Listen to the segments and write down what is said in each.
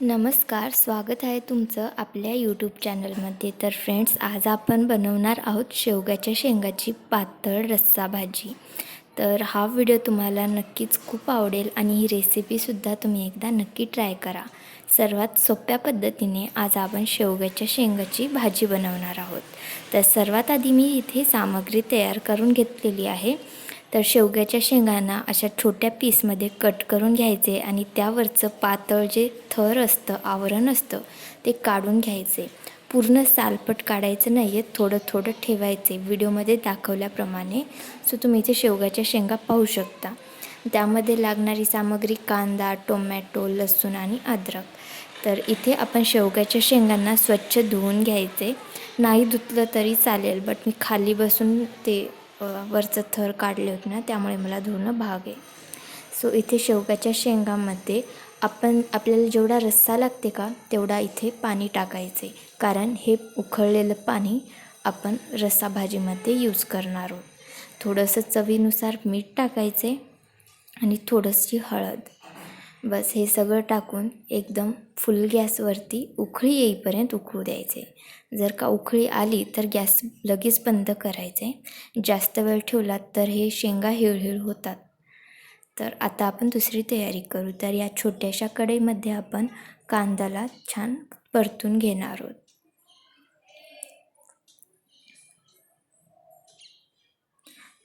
नमस्कार, स्वागत आहे तुमचं आपल्या यूट्यूब चॅनलमध्ये. तर फ्रेंड्स, आज आपण बनवणार आहोत शेवग्याच्या शेंगाची पातळ रस्सा भाजी. तर हा व्हिडिओ तुम्हाला नक्कीच खूप आवडेल आणि ही रेसिपीसुद्धा तुम्ही एकदा नक्की ट्राय करा. सर्वात सोप्या पद्धतीने आज आपण शेवग्याच्या शेंगाची भाजी बनवणार आहोत. तर सर्वात आधी मी इथे सामग्री तयार करून घेतलेली आहे. तर शेवग्याच्या शेंगांना अशा छोट्या पीसमध्ये कट करून घ्यायचे आणि त्यावरचं पातळ जे थर असतं, आवरण असतं, ते काढून घ्यायचे. पूर्ण सालपट काढायचं नाही आहे, थोडं थोडं ठेवायचे व्हिडिओमध्ये दाखवल्याप्रमाणे. सो तुम्ही इथे शेवग्याच्या शेंगा पाहू शकता. त्यामध्ये लागणारी सामग्री कांदा, टोमॅटो, लसूण आणि अद्रक. तर इथे आपण शेवग्याच्या शेंगांना स्वच्छ धुवून घ्यायचे. नाही धुतलं तरी चालेल, बट मी खाली बसून ते वरचं थर काढले होते ना, त्यामुळे मला धुणं भाग आहे. सो इथे शेवग्याच्या शेंगामध्ये आपल्याला जेवढा रस्सा लागते का तेवढा इथे पाणी टाकायचे, कारण हे उकळलेलं पाणी आपण रस्सा भाजीमध्ये यूज करणार आहोत. थोडंसं चवीनुसार मीठ टाकायचे आणि थोडीशी हळद. बस हे सगळं टाकून एकदम फुल गॅसवरती उकळी येईपर्यंत उकळू द्यायचे. जर का उकळी आली तर गॅस लगेच बंद करायचे. जास्त वेळ ठेवलात तर हे शेंगा हिळहिळ होतात. तर आता आपण दुसरी तयारी करू. तर या छोट्याशा कढईमध्ये आपण कांद्याला छान परतून घेणार आहोत.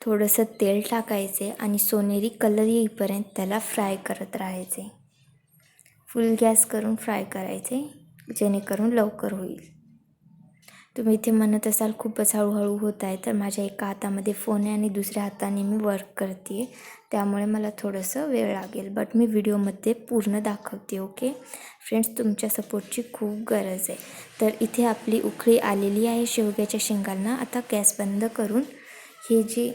थोडंसं तेल टाकायचे आणि सोनेरी कलर येईपर्यंत त्याला फ्राय करत राहायचे. फुल गॅस करून फ्राय करायचे, जेणेकरून लवकर होईल. तुम्ही इथे म्हणत असाल खूपच हळूहळू होत आहे, तर माझ्या एका हातामध्ये फोन आहे आणि दुसऱ्या हाताने मी वर्क करते आहे, त्यामुळे मला थोडंसं वेळ लागेल, बट मी व्हिडिओमध्ये पूर्ण दाखवते. ओके फ्रेंड्स, तुमच्या सपोर्टची खूप गरज आहे. तर इथे आपली उकळी आलेली आहे शेवग्याच्या शेंगांना. आता गॅस बंद करून हे जे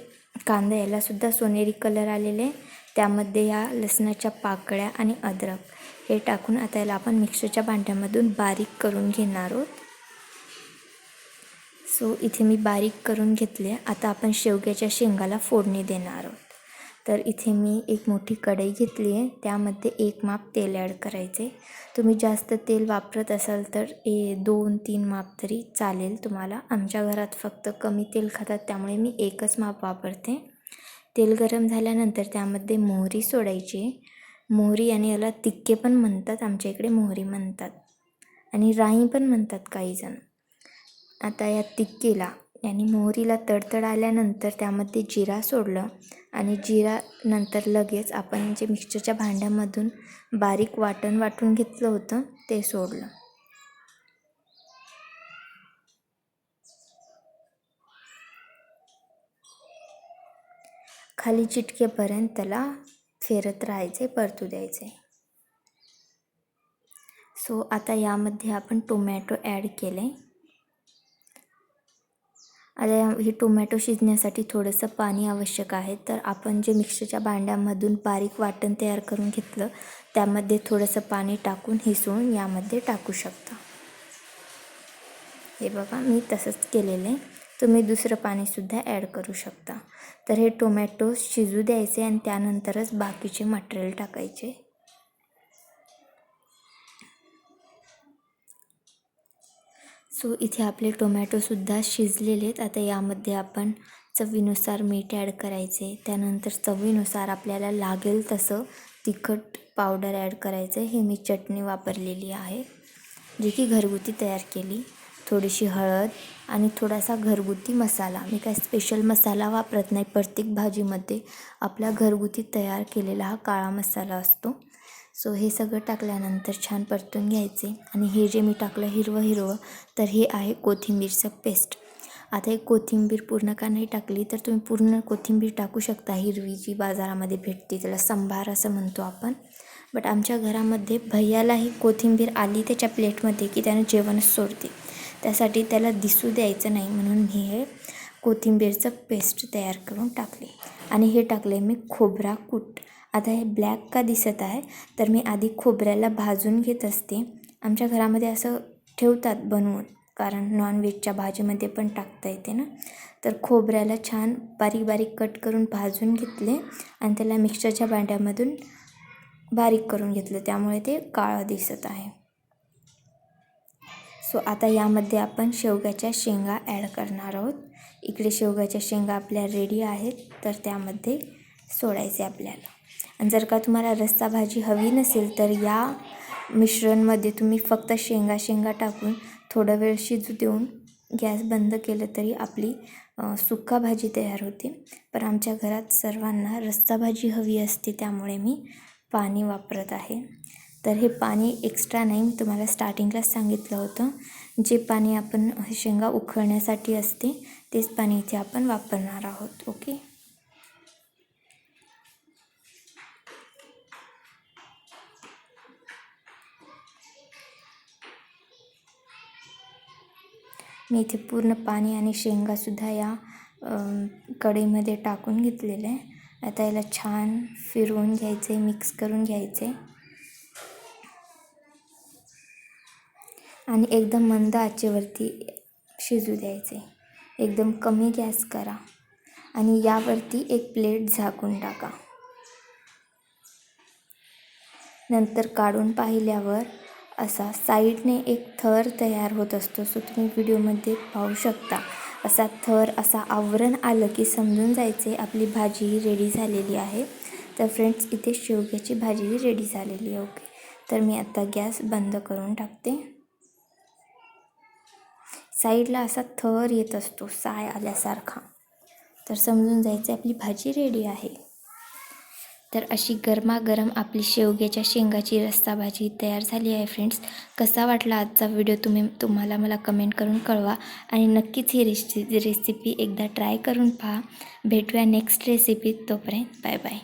कांदा यालासुद्धा सोनेरी कलर आलेले आहे, त्यामध्ये या लसणाच्या पाकळ्या आणि अद्रक हे टाकून आता याला आपण मिक्सरच्या भांड्यामधून बारीक करून घेणार आहोत. सो इथे मी बारीक करून घेतले. आता आपण शेवग्याच्या शेंगाला फोडणी देणार आहोत. तर इथे मी एक मोठी कढई घेतली आहे, त्यामध्ये 1 माप तेल ॲड करायचे. तुम्ही जास्त तेल वापरत असाल तर 2-3 माप तरी चालेल तुम्हाला. आमच्या घरात फक्त कमी तेल खातात, त्यामुळे मी 1च माप वापरते. तेल गरम झाल्यानंतर त्यामध्ये मोहरी सोडायची. मोहरी आणि याला तिक्के पण म्हणतात, आमच्या इकडे मोहरी म्हणतात आणि राई पण म्हणतात काहीजण. आता या तिक्केला आणि मोहरीला तडतड आल्यानंतर त्यामध्ये जिरा सोडलं आणि जिरा नंतर लगेच आपण जे मिक्सरच्या भांड्यामधून बारीक वाटून घेतलं होतं ते सोडलं. खाली चिटकेपर्यंत त्याला फिरत राहायचे, परतू द्यायचे. सो आता यामध्ये आपण टोमॅटो ॲड केले. आता हे टोमॅटो शिजण्यासाठी थोडंसं पाणी आवश्यक आहे. तर आपण जे मिक्सरच्या भांड्यामधून बारीक वाटण तयार करून घेतलं त्यामध्ये थोडंसं पाणी टाकून हिसळून यामध्ये टाकू शकता. हे बघा, मी तसंच केलेलं आहे. तुम्ही दुसरं पाणीसुद्धा ॲड करू शकता. तर हे टोमॅटो शिजू द्यायचे आणि त्यानंतरच बाकीचे मटेरियल टाकायचे. सो इथे आपले टोमॅटोसुद्धा शिजलेले आहेत. आता यामध्ये आपण चवीनुसार मीठ ॲड करायचे. त्यानंतर चवीनुसार आपल्याला लागेल तसं तिखट पावडर ॲड करायचं. हे मी चटणी वापरलेली आहे, जी की घरगुती तयार केली. थोडीशी हळद आणि थोडासा घरगुती मसाला. मी काय स्पेशल मसाला वापरत नाही. प्रत्येक भाजीमध्ये आपला घरगुती तयार केलेला हा काळा मसाला असतो. सो हे सगळं टाकल्यानंतर छान परतून घ्यायचे. आणि हे जे मी टाकलं हिरवं तर हे आहे कोथिंबीरचं पेस्ट. आता एक कोथिंबीर पूर्ण का नाही टाकली तर तुम्ही पूर्ण कोथिंबीर टाकू शकता. हिरवी जी बाजारामध्ये भेटते त्याला संभार असं म्हणतो आपण. बट आमच्या घरामध्ये भैयालाही कोथिंबीर आली त्याच्या प्लेटमध्ये की त्यानं जेवणच सोडते, त्यासाठी त्याला दिसू द्यायचं नाही म्हणून मी हे कोथिंबीरचं पेस्ट तयार करून टाकले. आणि हे टाकले मी खोबरा कूट. आता हे ब्लॅक का दिसत आहे तर मी आधी खोबऱ्याला भाजून घेत असते. आमच्या घरामध्ये असं ठेवतात बनवून, कारण नॉनव्हेजच्या भाजीमध्ये पण टाकता येते ना. तर खोबऱ्याला छान बारीक बारीक कट करून भाजून घेतले आणि त्याला मिक्सरच्या भांड्यामधून बारीक करून घेतलं, त्यामुळे ते काळं दिसत आहे. सो आता यामध्ये आपण शेवग्याच्या शेंगा ॲड करणार आहोत. इकडे शेवग्याच्या शेंगा आपल्या रेडी आहेत, तर त्यामध्ये सोडायचे आपल्याला. आणि जर का तुम्हाला रस्सा भाजी हवी नसेल तर या मिश्रणमध्ये तुम्ही फक्त शेंगा टाकून थोडा वेळ शिजू देऊन गॅस बंद केलं तरी आपली सुक्का भाजी तयार होते. पण आमच्या घरात सर्वांना रस्सा भाजी हवी असते, त्यामुळे मी पाणी वापरत आहे. तर हे पाणी एक्स्ट्रा नाही, मी तुम्हाला स्टार्टिंगलाच सांगितलं होतं. जे पाणी आपण शेंगा उकळण्यासाठी असते तेच पाणी इथे आपण वापरणार आहोत. ओके. मी इथे पूर्ण पाणी आणि शेंगासुद्धा या कढईमध्ये टाकून घेतलेलं आहे. आता याला छान फिरवून घ्यायचं आहे, मिक्स करून घ्यायचं आहे आणि एकदम मंद आचेवरती शिजू द्यायचे. एकदम कमी गॅस करा आणि यावरती एक प्लेट झाकून टाका. नंतर काढून पाहिल्यावर असा साईडने एक थर तयार होत असतो. सो तुम्ही व्हिडिओमध्ये पाहू शकता. असा थर, असा आवरण आलं की समजून जायचे आपली भाजी रेडी झालेली आहे. तर फ्रेंड्स, इथे शेवग्याची भाजी रेडी झालेली आहे. ओके. तर मी आता गॅस बंद करून टाकते. साईडला असा थर येत असतो साय आल्यासारखा, तर समजून जायचे आपली भाजी रेडी आहे. तर अशी गरमागरम आपली शेवग्याच्या शेंगाची रस्सा भाजी तयार झाली आहे. फ्रेंड्स, कसा वाटला आजचा व्हिडिओ तुम्हाला मला कमेंट करून कळवा आणि नक्कीच ही रेसिपी एकदा ट्राय करून पहा. भेटूया नेक्स्ट रेसिपीत. तोपर्यंत बाय बाय.